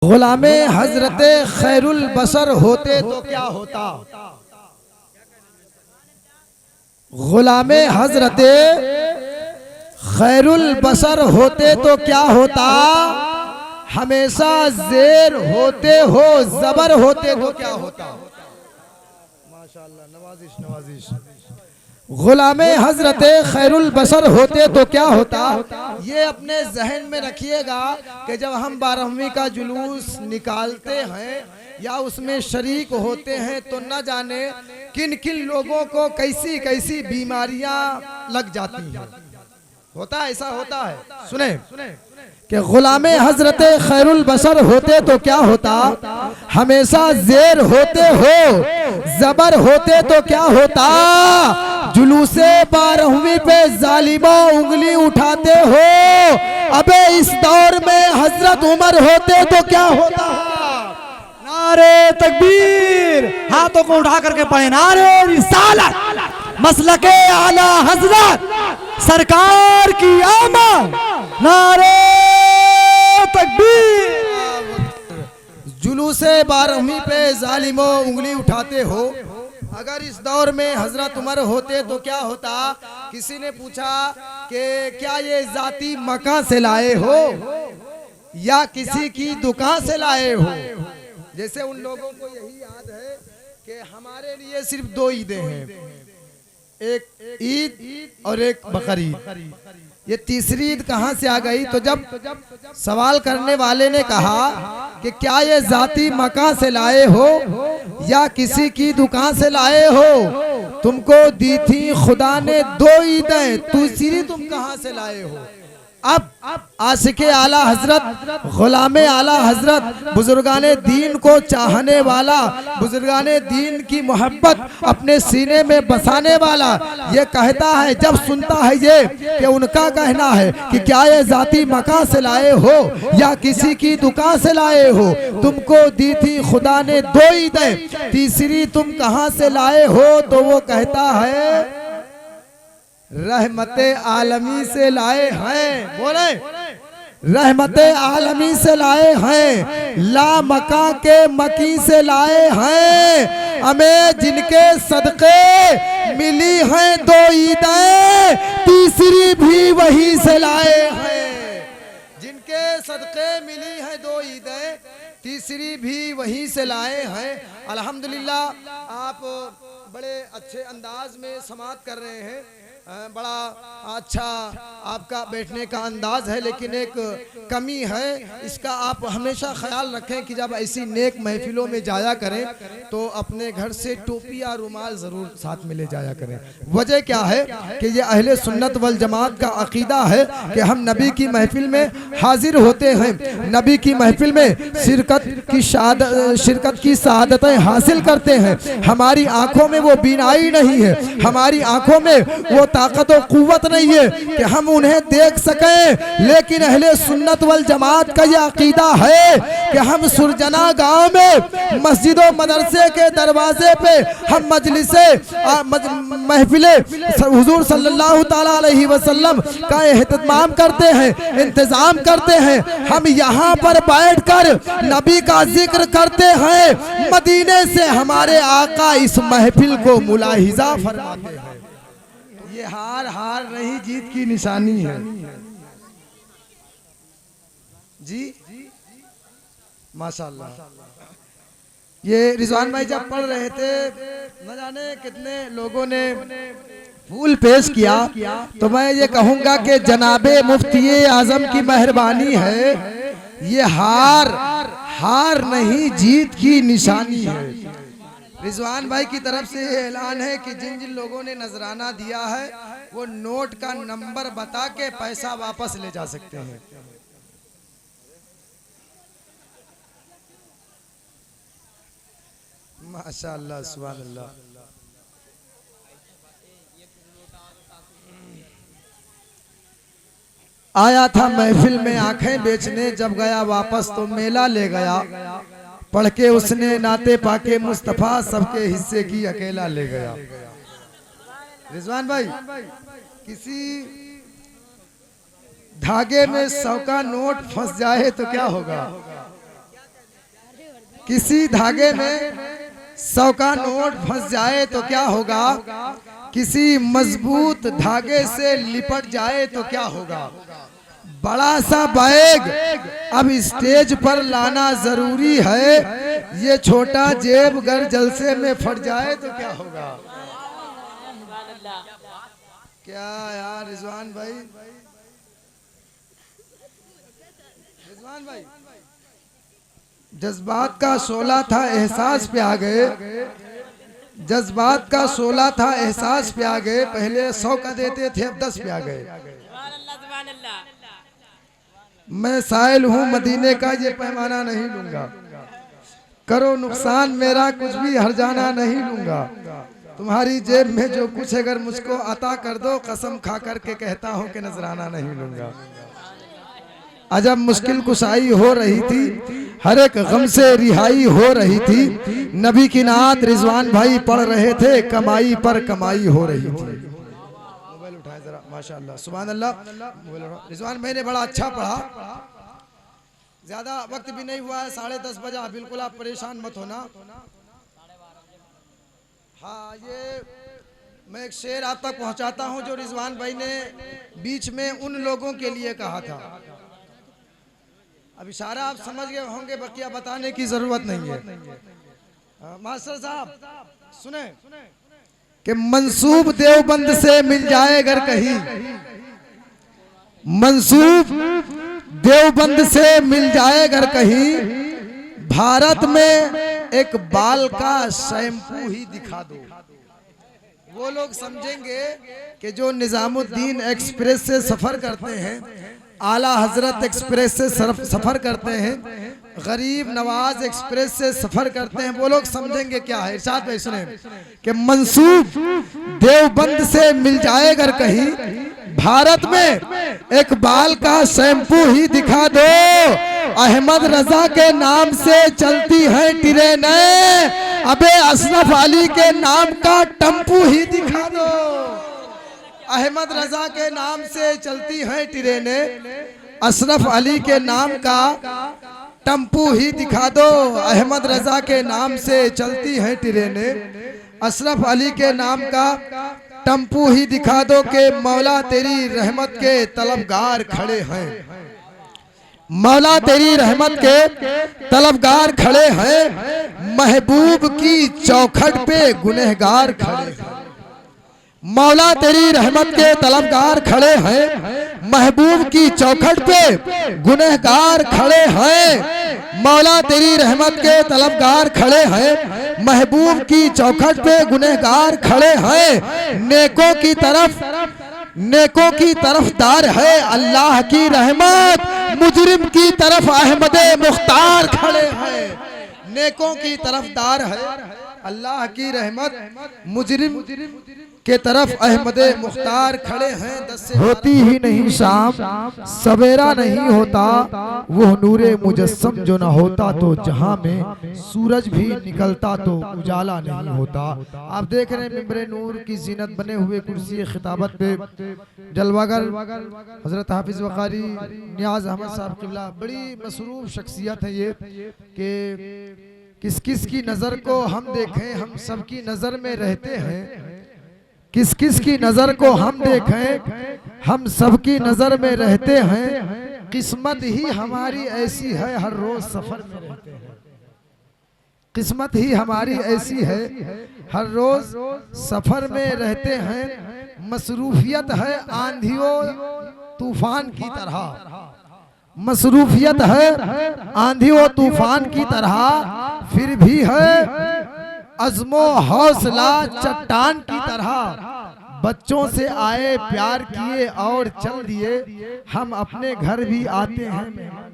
गुलामे हजरते खैरुल बसर होते तो क्या होता। गुलामे हजरते खैरुल बसर होते तो क्या होता। हमेशा जेर होते हो जबर होते तो क्या होता। माशाअल्लाह, नवाजिश नवाजिश। गुलामे हजरते खैरुल बसर होते तो क्या होता। ये अपने जहन में रखिएगा कि जब हम 12वीं का जुलूस निकालते हैं या उसमें शरीक होते हैं तो न जाने किन किन लोगों को कैसी कैसी बीमारियां लग जाती हैं। होता है, ऐसा होता है। सुने कि गुलामे हजरते खैरुल बसर होते तो क्या होता। हमेशा जेर होते हो जबर होते तो क्या होता। जुलूसे 12वीं पे जालिमा उंगली उठाते हो। अबे इस दौर में हजरत उमर होते तो क्या होता। नारे तकबीर, हाथों को उठा करके पढ़े नारे रिसालत, मसलके आला हजरत सरकार की आमद, नारे तकबीर। जुलूसे 12वीं पे जालिमो उंगली उठाते हो। अगर इस दौर में हजरत उमर होते तो क्या होता। किसी ने पूछा कि क्या ये जाती मकान से लाए हो या किसी की दुकान से लाए हो। जैसे उन लोगों को यही याद है कि हमारे लिए सिर्फ 2 ईदें हैं, एक ईद और एक बकरीद। ये तीसरी ईद कहाँ से आ गई। तो जब सवाल करने वाले ने कहा कि क्या ये जाती मकान से लाए हो या किसी की दुकान से लाए हो, तुमको दी थी खुदा ने 2 ईदें, तीसरी तुम कहाँ से लाए हो। अब आशिके आला हजरत, गुलामे आला हजरत, बुजुर्गाने दीन को चाहने वाला, बुजुर्गाने दीन की मोहब्बत अपने सीने में बसाने वाला ये कहता है, जब सुनता है ये कि उनका कहना है कि क्या ये जाती मकान से लाए हो या किसी की दुकान से लाए हो, तुमको दी थी खुदा ने 2 ईदें, तीसरी तुम कहाँ से लाए हो। तो वो कहता है रहमते आलमी से लाए हैं। बोले रहमते आलमी से लाए हैं, ला मका के मकी से लाए हैं। हमें जिनके सदके मिली हैं 2 ईदें, तीसरी भी वही से लाए हैं। जिनके सदके मिली हैं 2 ईदें, तीसरी भी वही से लाए हैं। अल्हम्दुलिल्लाह आप बड़े अच्छे अंदाज में समाअत कर रहे हैं, बड़ा अच्छा आपका बैठने का अंदाज है, लेकिन एक कमी है। इसका आप हमेशा ख्याल रखें कि जब ऐसी नेक महफिलों में जाया करें तो अपने घर से टोपी या रुमाल ज़रूर साथ में ले जाया करें। वजह क्या है कि ये अहले सुन्नत वल जमात का अकीदा है कि हम नबी की महफिल में हाजिर होते हैं, नबी की महफिल में शिरकत की शहादतें हासिल करते हैं। हमारी आंखों में वो बीनाई नहीं है, हमारी आंखों में वो ताकत और कुव्वत नहीं है कि हम उन्हें देख सकें, लेकिन अहले सुन्नत वल जमात का यह अकीदा है कि हम सुरजना गांव में मस्जिद और मदरसे के दरवाजे पे हम मजलिसे महफिले हुजूर सल्लल्लाहु ताला अलैहि वसल्लम का एहतमाम करते हैं, इंतजाम करते हैं। हम यहाँ पर बैठकर नबी का जिक्र करते हैं। मदीने से हमारे आका इस महफिल को मुलाहिजा फरमाते हैं। ये हार हार नहीं, जीत की निशानी है जी, माशाल्लाह। ये रिजवान भाई जब पढ़ रहे थे, न जाने कितने लोगों ने फूल पेश किया, तो मैं ये कहूंगा कि जनाबे मुफ्ती आजम की मेहरबानी है। ये हार हार नहीं, जीत की निशानी है। रिजवान भाई की तरफ से ये ऐलान है कि जिन जिन लोगों ने नजराना दिया है वो नोट का नंबर बता के पैसा वापस ले जा सकते हैं। माशाअल्लाह, सुभान अल्लाह। आया था महफिल में आंखें बेचने, जब गया वापस तो मेला ले गया। पढ़ के उसने नाते पाके मुस्तफा, सबके हिस्से की अकेला ले गया। रिजवान भाई, किसी धागे में 100 का नोट फंस जाए तो क्या होगा। किसी धागे में 100 का नोट फंस जाए तो क्या होगा, किसी मजबूत धागे से लिपट जाए तो क्या होगा। बड़ा सा बैग अब स्टेज पर लाना जरूरी है, ये छोटा जेब अगर जलसे में फट जाए तो क्या होगा। क्या यार रिजवान भाई, रिजवान भाई, जज्बात का शोला था एहसास पे आ गए, जज्बात का शोला था एहसास पे आ गए। पहले 100 का देते थे, अब 10 पे आ गए। मैं साइल हूँ मदीने का, ये पैमाना नहीं लूंगा। करो नुकसान मेरा, कुछ भी हर्जाना नहीं लूंगा। तुम्हारी जेब में जो कुछ अगर मुझको अता कर दो, कसम खा कर के कहता हूँ कि नजराना नहीं लूंगा। अजब मुश्किल कुशाई हो रही थी, हर एक गम से रिहाई हो रही थी। नबी की नात रिजवान भाई पढ़ रहे थे, कमाई पर कमाई हो रही थी। मोबाइल उठाए जरा, माशाअल्लाह, सुभान अल्लाह। रिजवान भाई ने बड़ा अच्छा पढ़ा, ज्यादा वक्त भी नहीं हुआ है, 10:30 बजा। बिल्कुल आप परेशान मत होना। हाँ, ये मैं एक शेर आप तक पहुंचाता हूं जो रिजवान भाई ने बीच में उन लोगों के लिए कहा था। अब इशारा आप समझ गए होंगे, बकिया बताने की जरूरत नहीं है। मास्टर साहब सुने कि मंसूब देवबंद से मिल जाए अगर कहीं, मंसूब देवबंद से मिल जाए अगर कहीं, भारत में एक बाल का शैम्पू ही दिखा दो। वो लोग समझेंगे कि जो निजामुद्दीन एक्सप्रेस से सफर करते हैं, आला हजरत एक्सप्रेस से सफर करते हैं, गरीब नवाज एक्सप्रेस से सफर करते हैं, वो लोग समझेंगे क्या है। इरशाद भाई सुने कि मंसूब देवबंद से मिल जाए अगर कहीं, भारत में एक बाल का शैम्पू ही दिखा दो। अहमद रजा के नाम से चलती है ट्रेनें, अबे अशरफ अली के नाम का टम्पू ही दिखा दो। अहमद रजा के नाम से चलती है ट्रेनें, अशरफ अली के नाम का टम्पू ही दिखा दो। अहमद रजा के नाम से चलती है ट्रेनें, अशरफ अली के नाम का टम्पू ही दिखा दो कि मौला तेरी रहमत के तलबगार खड़े हैं, मौला तेरी रहमत के तलबगार खड़े हैं, महबूब की चौखट पे गुनहगार खड़े हैं। मौला तेरी रहमत के तलबगार खड़े हैं, महबूब की चौखट पे गुनहगार खड़े हैं। मौला तेरी रहमत के तलबगार खड़े हैं, महबूब की चौखट पे गुनहगार खड़े हैं। नेकों की तरफदार है अल्लाह की रहमत, मुजरिम की तरफ अहमद मुख्तार खड़े हैं। नेकों की तरफदार है अल्लाह की रहमत, मुजरिम के तरफ अहमद मुख्तार खड़े हैं। होती ही नहीं शाम, सवेरा नहीं होता, वो नूरे मुजस्सम जो न होता तो जहां में सूरज भी निकलता तो उजाला नहीं होता। आप देख रहे हैं मिंबरे नूर की जीनत बने हुए कुर्सी खिताबत पे जलवागर हजरत हाफिज वकारी नियाज अहमद साहब किबला, बड़ी मसरूफ शख्सियत है ये कि किस किस की नज़र को हम देखें, हम सबकी नज़र में रहते हैं। किस किस की नज़र को हम देखें, हम सबकी नज़र में रहते हैं। किस्मत ही हमारी ऐसी है, हर रोज सफर में रहते हैं। किस्मत ही हमारी ऐसी है, हर रोज सफर में रहते हैं। मसरूफियत है आंधियों तूफान की तरह, मसरूफियत है आंधी और तूफान की तरह, फिर भी है अज़्मो हौसला चट्टान की तरह। बच्चों से आए प्यार किए और चल दिए, हम अपने घर भी आते हैं।